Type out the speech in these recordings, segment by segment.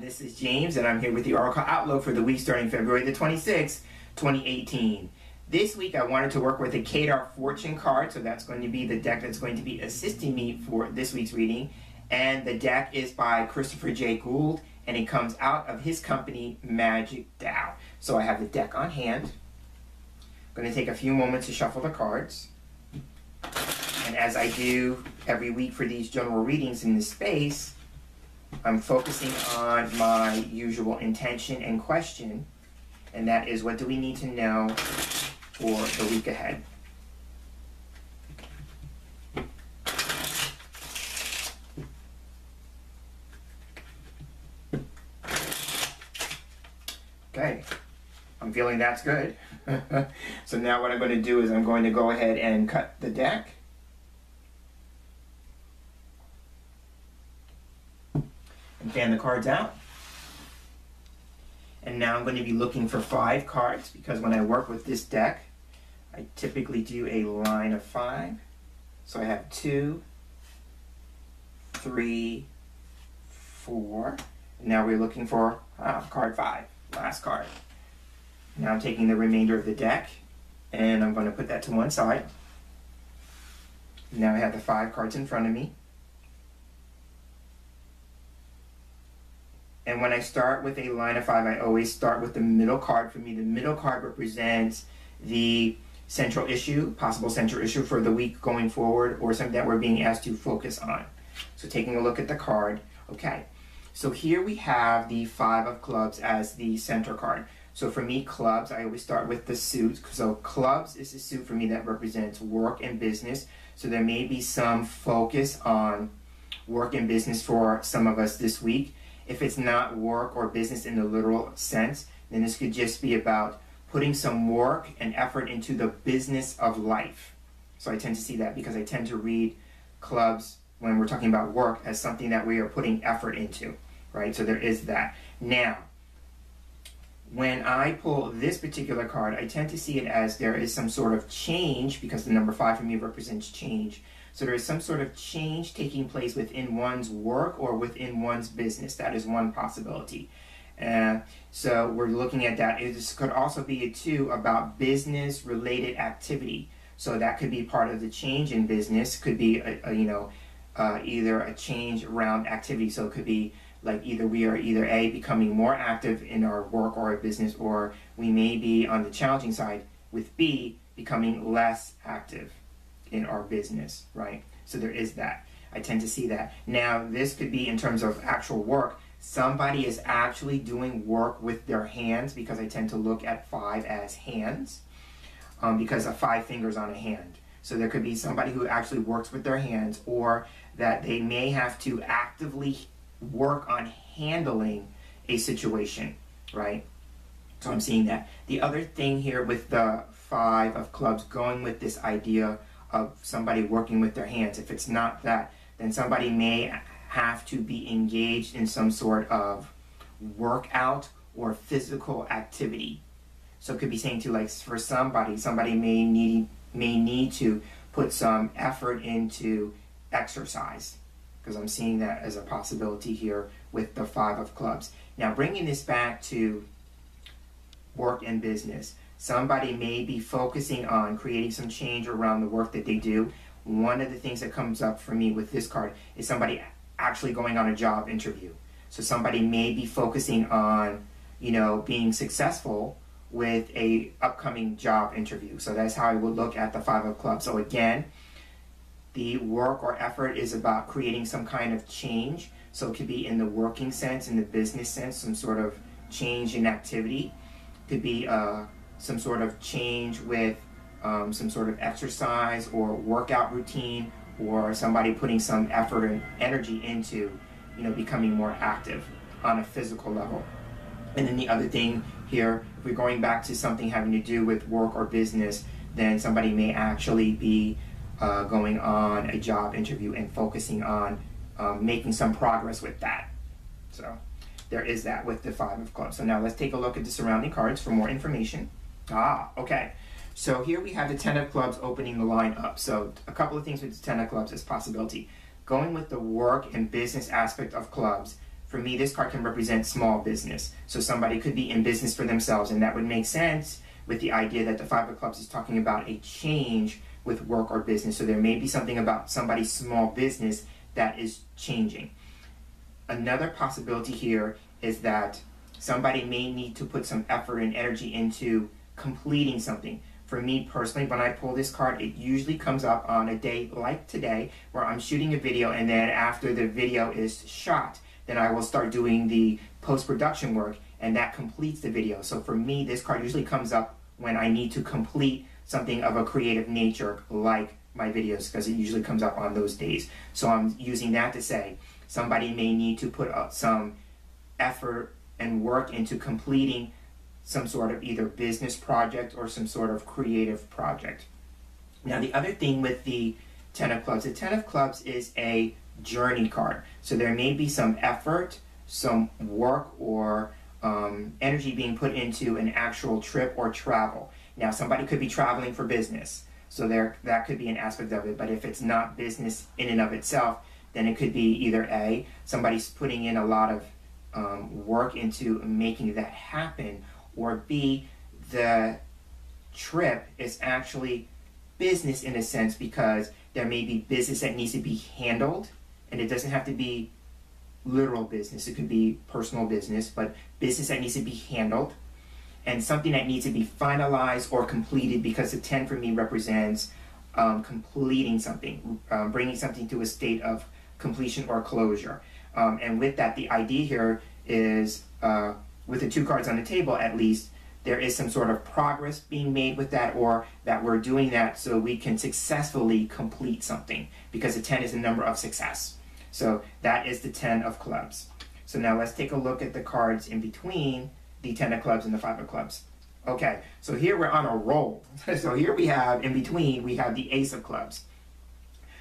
this is James, and I'm here with the Oracle Outlook for the week starting February the 26th, 2018. This week I wanted to work with a Kadar Fortune card, so that's going to be the deck that's going to be assisting me for this week's reading. And the deck is by Christopher J. Gould, and it comes out of his company, Magic Tao. So I have the deck on hand. I'm going to take a few moments to shuffle the cards. And as I do every week for these general readings in this space, I'm focusing on my usual intention and question, and that is, what do we need to know for the week ahead? Okay, I'm feeling that's good. So now what I'm going to do is I'm going to go ahead and cut the deck. And fan the cards out. And now I'm going to be looking for 5 cards, because when I work with this deck, I typically do a line of 5. So I have 2, 3, 4. And now we're looking for card 5, last card. Now I'm taking the remainder of the deck, and I'm going to put that to one side. Now I have the 5 cards in front of me. And when I start with a line of 5, I always start with the middle card. For me, the middle card represents the central issue, possible central issue for the week going forward, or something that we're being asked to focus on. So taking a look at the card, okay. So here we have the 5 of clubs as the center card. So for me, clubs, I always start with the suit. So clubs is the suit for me that represents work and business. So there may be some focus on work and business for some of us this week. If it's not work or business in the literal sense, then this could just be about putting some work and effort into the business of life. So I tend to see that, because I tend to read clubs when we're talking about work as something that we are putting effort into, right? So there is that. Now, when I pull this particular card, I tend to see it as there is some sort of change, because the number 5 for me represents change. So there is some sort of change taking place within one's work or within one's business. That is one possibility. So we're looking at that. This could also be, too, about business-related activity. So that could be part of the change in business. Could be, either a change around activity. So it could be like we are either A, becoming more active in our work or our business, or we may be on the challenging side with B, becoming less active in our business, right? So there is that. I tend to see that. Now, this could be in terms of actual work. Somebody is actually doing work with their hands, because I tend to look at 5 as hands, because of 5 fingers on a hand. So there could be somebody who actually works with their hands, or that they may have to actively work on handling a situation, right? So I'm seeing that. The other thing here with the 5 of clubs, going with this idea of somebody working with their hands, if it's not that, then somebody may have to be engaged in some sort of workout or physical activity. So it could be saying to, like, for somebody may need to put some effort into exercise, because I'm seeing that as a possibility here with the 5 of clubs. Now, bringing this back to work and business, somebody may be focusing on creating some change around the work that they do. One of the things that comes up for me with this card is somebody actually going on a job interview. So somebody may be focusing on, being successful with a upcoming job interview. So that's how I would look at the 5 of clubs. So again, the work or effort is about creating some kind of change. So it could be in the working sense, in the business sense, some sort of change in activity. It could be some sort of change with some sort of exercise or workout routine, or somebody putting some effort and energy into, becoming more active on a physical level. And then the other thing here, if we're going back to something having to do with work or business, then somebody may actually be going on a job interview and focusing on making some progress with that. So there is that with the 5 of clubs. So now let's take a look at the surrounding cards for more information. Okay. So here we have the 10 of clubs opening the line up. So a couple of things with the 10 of clubs as possibility. Going with the work and business aspect of clubs, for me, this card can represent small business. So somebody could be in business for themselves, and that would make sense with the idea that the Five of Clubs is talking about a change with work or business. So there may be something about somebody's small business that is changing. Another possibility here is that somebody may need to put some effort and energy into completing something. For me personally, when I pull this card, it usually comes up on a day like today where I'm shooting a video, and then after the video is shot, then I will start doing the post-production work, and that completes the video. So for me, this card usually comes up when I need to complete something of a creative nature like my videos, because it usually comes up on those days. So I'm using that to say somebody may need to put up some effort and work into completing some sort of either business project or some sort of creative project. Now the other thing with the Ten of Clubs, the Ten of Clubs is a journey card. So there may be some effort, some work, or energy being put into an actual trip or travel. Now somebody could be traveling for business, so that could be an aspect of it, but if it's not business in and of itself, then it could be either A, somebody's putting in a lot of work into making that happen, or B, the trip is actually business in a sense, because there may be business that needs to be handled, and it doesn't have to be literal business, it could be personal business, but business that needs to be handled, and something that needs to be finalized or completed, because the 10 for me represents completing something, bringing something to a state of completion or closure. And with that, the idea here is, with the two cards on the table at least, there is some sort of progress being made with that, or that we're doing that so we can successfully complete something, because the 10 is a number of success. So that is the 10 of Clubs. So now let's take a look at the cards in between the 10 of Clubs and the 5 of Clubs. Okay, so here we're on a roll. So here we have, in between, we have the Ace of Clubs.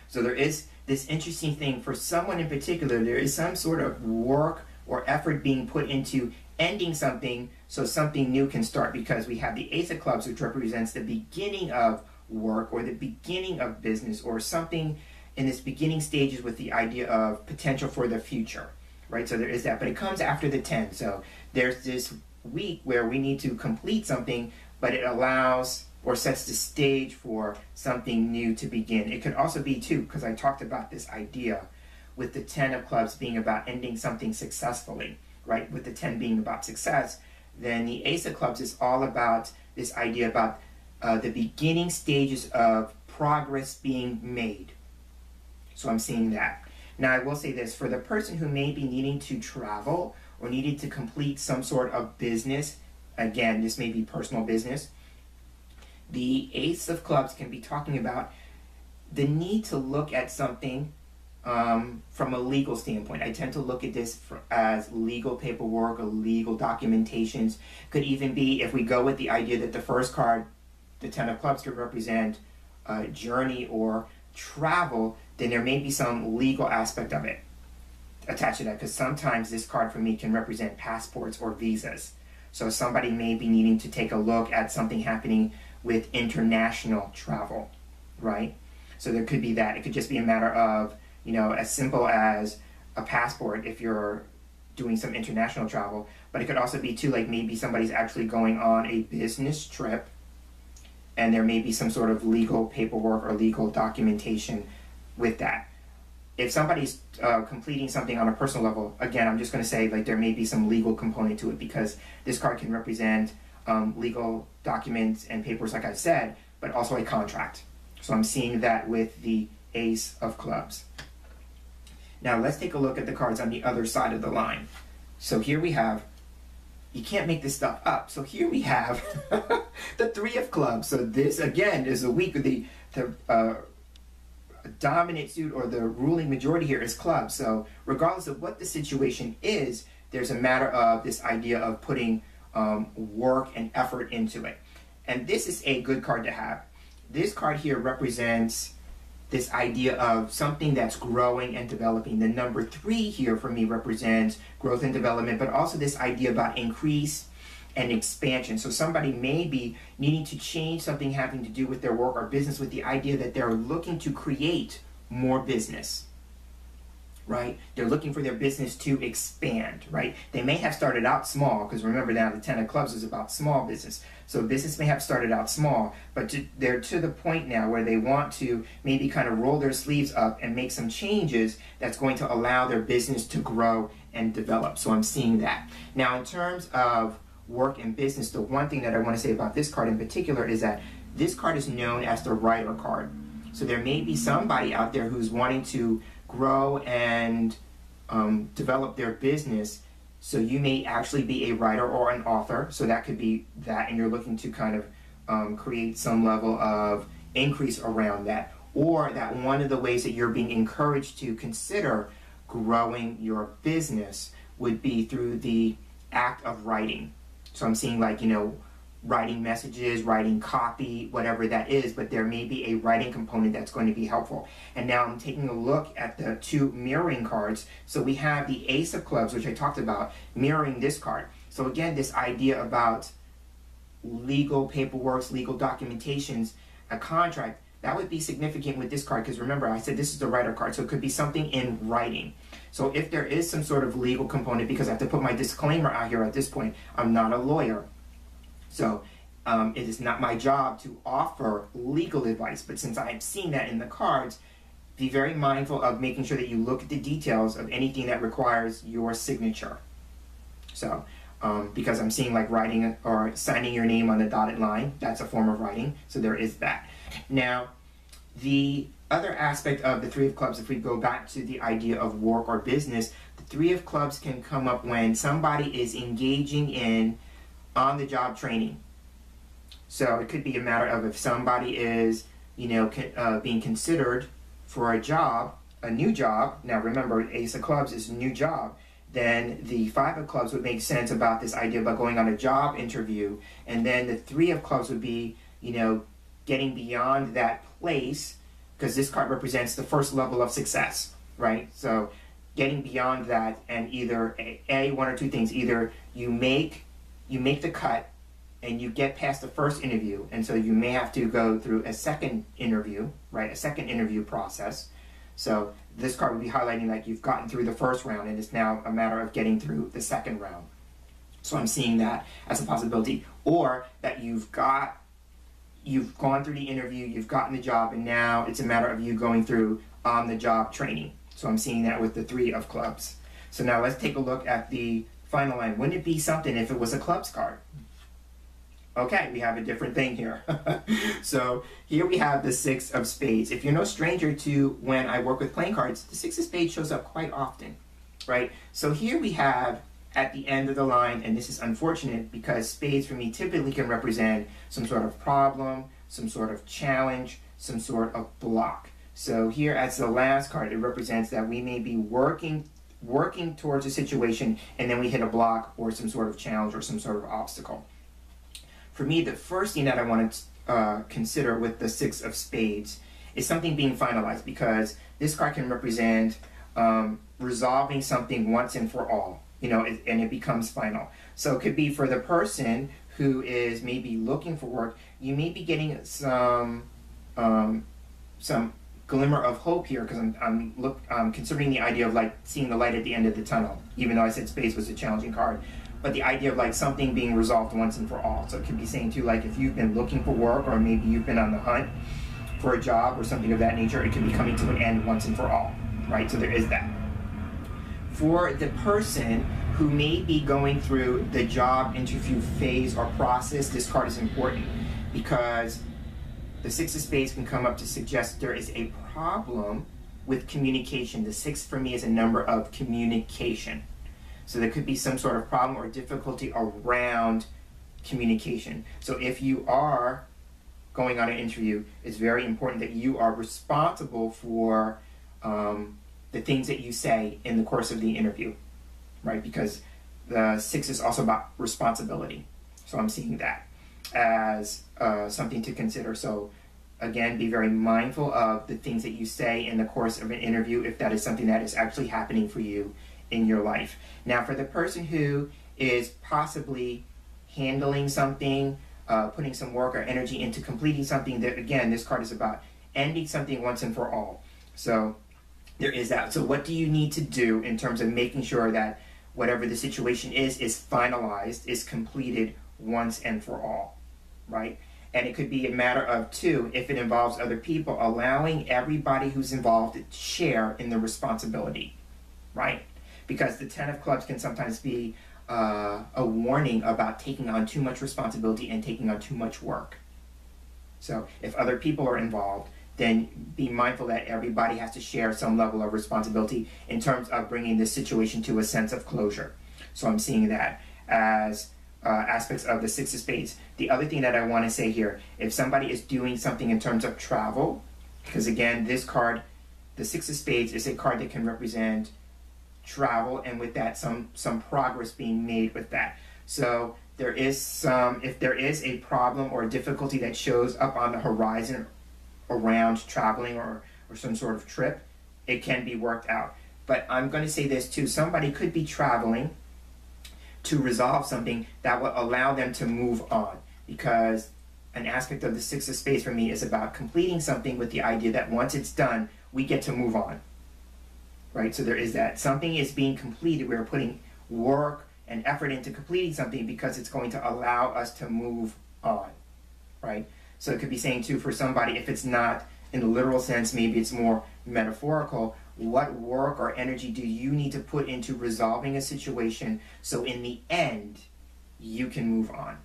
So there is this interesting thing for someone in particular. There is some sort of work or effort being put into ending something so something new can start, because we have the Ace of Clubs, which represents the beginning of work or the beginning of business, or something in its beginning stages with the idea of potential for the future, right? So there is that, but it comes after the 10. So there's this week where we need to complete something, but it allows or sets the stage for something new to begin. It could also be too, because I talked about this idea with the 10 of Clubs being about ending something successfully, right? With the 10 being about success, then the Ace of Clubs is all about this idea about the beginning stages of progress being made. So I'm seeing that. Now I will say this, for the person who may be needing to travel or needing to complete some sort of business, again, this may be personal business, the Ace of Clubs can be talking about the need to look at something from a legal standpoint. I tend to look at this as legal paperwork or legal documentations. Could even be, if we go with the idea that the first card, the 10 of Clubs, could represent journey or travel, then there may be some legal aspect of it attached to that, because sometimes this card for me can represent passports or visas. So somebody may be needing to take a look at something happening with international travel, right? So there could be that. It could just be a matter of, you know, as simple as a passport if you're doing some international travel, but it could also be too, like maybe somebody's actually going on a business trip, and there may be some sort of legal paperwork or legal documentation with that. If somebody's completing something on a personal level, again, I'm just going to say, like, there may be some legal component to it, because this card can represent legal documents and papers, like I said, but also a contract. So I'm seeing that with the Ace of Clubs. Now let's take a look at the cards on the other side of the line. So here we have, you can't make this stuff up. So here we have the 3 of Clubs. So this, again, is a week of the dominant suit, or the ruling majority here is Clubs. So regardless of what the situation is, there's a matter of this idea of putting work and effort into it. And this is a good card to have. This card here represents this idea of something that's growing and developing. The number 3 here for me represents growth and development, but also this idea about increase and expansion. So somebody may be needing to change something having to do with their work or business, with the idea that they're looking to create more business, right? They're looking for their business to expand, right? They may have started out small, because remember now the 10 of clubs is about small business. So business may have started out small, but they're to the point now where they want to maybe kind of roll their sleeves up and make some changes that's going to allow their business to grow and develop. So I'm seeing that. Now in terms of work and business, the one thing that I want to say about this card in particular is that this card is known as the writer card. So there may be somebody out there who's wanting to grow and develop their business. So you may actually be a writer or an author. So that could be that, and you're looking to kind of create some level of increase around that. Or that one of the ways that you're being encouraged to consider growing your business would be through the act of writing. So I'm seeing, like, you know, writing messages, writing copy, whatever that is, but there may be a writing component that's going to be helpful. And now I'm taking a look at the two mirroring cards. So we have the Ace of Clubs, which I talked about, mirroring this card. So again, this idea about legal paperwork, legal documentations, a contract, that would be significant with this card, because remember, I said this is the writer card, so it could be something in writing. So if there is some sort of legal component, because I have to put my disclaimer out here at this point, I'm not a lawyer. So it is not my job to offer legal advice, but since I am seeing that in the cards, be very mindful of making sure that you look at the details of anything that requires your signature. So, because I'm seeing like writing or signing your name on the dotted line, that's a form of writing, so there is that. Now, the other aspect of the Three of Clubs, if we go back to the idea of work or business, the Three of Clubs can come up when somebody is engaging in on-the-job training. So it could be a matter of if somebody is, you know, being considered for a job, a new job. Now remember, Ace of Clubs is a new job. Then the Five of Clubs would make sense about this idea about going on a job interview. And then the Three of Clubs would be, you know, getting beyond that place, because this card represents the first level of success, right? So getting beyond that, and either one or two things. Either you make the cut and you get past the first interview, and so you may have to go through a second interview, right? A second interview process. So this card would be highlighting like you've gotten through the first round and it's now a matter of getting through the second round. So I'm seeing that as a possibility. Or that you've gone through the interview, you've gotten the job, and now it's a matter of you going through on-the-job training. So I'm seeing that with the Three of Clubs. So now let's take a look at the final line. Wouldn't it be something if it was a clubs card? Okay, we have a different thing here. So here we have the Six of Spades. If you're no stranger to when I work with playing cards, the Six of Spades shows up quite often, right? So here we have at the end of the line, and this is unfortunate because spades for me typically can represent some sort of problem, some sort of challenge, some sort of block. So here as the last card, it represents that we may be working towards a situation and then we hit a block or some sort of challenge or some sort of obstacle. For me, the first thing that I want to consider with the Six of Spades is something being finalized, because this card can represent resolving something once and for all, you know, and it becomes final. So it could be for the person who is maybe looking for work, you may be getting some glimmer of hope here, because I'm considering the idea of like seeing the light at the end of the tunnel, even though I said Spades was a challenging card. But the idea of like something being resolved once and for all. So it could be saying too, like if you've been looking for work, or maybe you've been on the hunt for a job or something of that nature, it could be coming to an end once and for all, right? So there is that. For the person who may be going through the job interview phase or process, this card is important, because the Six of Spades can come up to suggest there is a problem with communication. The six for me is a number of communication. So there could be some sort of problem or difficulty around communication. So if you are going on an interview, it's very important that you are responsible for the things that you say in the course of the interview, right? Because the Six is also about responsibility. So I'm seeing that as something to consider. So again, be very mindful of the things that you say in the course of an interview, if that is something that is actually happening for you in your life. Now, for the person who is possibly handling something, putting some work or energy into completing something, that again, this card is about ending something once and for all. So there is that. So what do you need to do in terms of making sure that whatever the situation is finalized, is completed once and for all, right? And it could be a matter of, too, if it involves other people, allowing everybody who's involved to share in the responsibility, right? Because the 10 of clubs can sometimes be a warning about taking on too much responsibility and taking on too much work. So if other people are involved, then be mindful that everybody has to share some level of responsibility in terms of bringing this situation to a sense of closure. So I'm seeing that as aspects of the Six of Spades. The other thing that I want to say here, if somebody is doing something in terms of travel, because again, this card, the Six of Spades, is a card that can represent travel, and with that, some progress being made with that. So there is some, if there is a problem or a difficulty that shows up on the horizon around traveling or some sort of trip, it can be worked out. But I'm going to say this too, somebody could be traveling to resolve something that will allow them to move on, because an aspect of the Six of Spades for me is about completing something with the idea that once it's done, we get to move on, right? So there is that. Something is being completed. We're putting work and effort into completing something because it's going to allow us to move on, right? So it could be saying too, for somebody, if it's not in the literal sense, maybe it's more metaphorical, what work or energy do you need to put into resolving a situation so in the end, you can move on?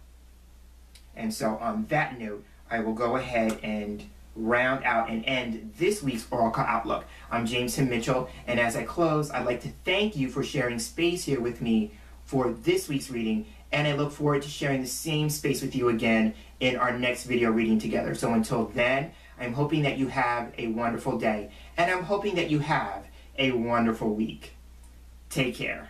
And so on that note, I will go ahead and round out and end this week's Oracle Outlook. I'm James Himm Mitchell, and as I close, I'd like to thank you for sharing space here with me for this week's reading, and I look forward to sharing the same space with you again in our next video reading together. So until then, I'm hoping that you have a wonderful day, and I'm hoping that you have a wonderful week. Take care.